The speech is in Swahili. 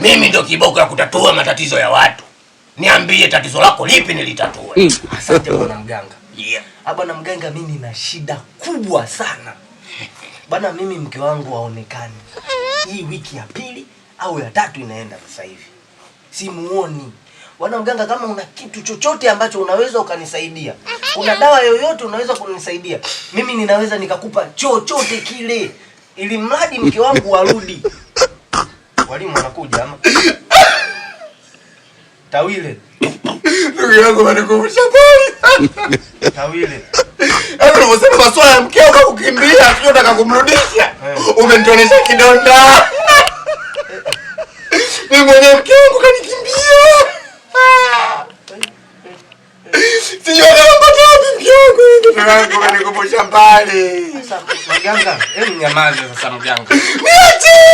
Mimi ndio kiboko ya kutatua matatizo ya watu. Niambie tatizo lako lipi nilitatue. Asante bwana mganga. Yeah. Bwana mganga, mimi nina shida kubwa sana. Bwana, mimi mke wangu haonekani. Hii wiki ya pili au ya tatu inaenda sasa hivi. Simuoni. Bwana mganga, kama una kitu chochote ambacho unaweza ukanisaidia, una dawa yoyote unaweza kunisaidia, mimi ninaweza nikakupa chochote kile, ili mradi mke wangu arudi. Walimu wanakuja ama? Tawile. Ndugu yangu wanikumbusha pale. Tawile. Hebu unasema maswala ya mkeo kwa kukimbia, sio nataka kumrudisha. Umenitonesha kidonda. Mimi mwenyewe mke wangu kanikimbia. Sijui anapata wapi mke wangu. Ndugu yangu wanikumbusha pale. Sasa mganga, hebu nyamaze sasa mganga. Niache.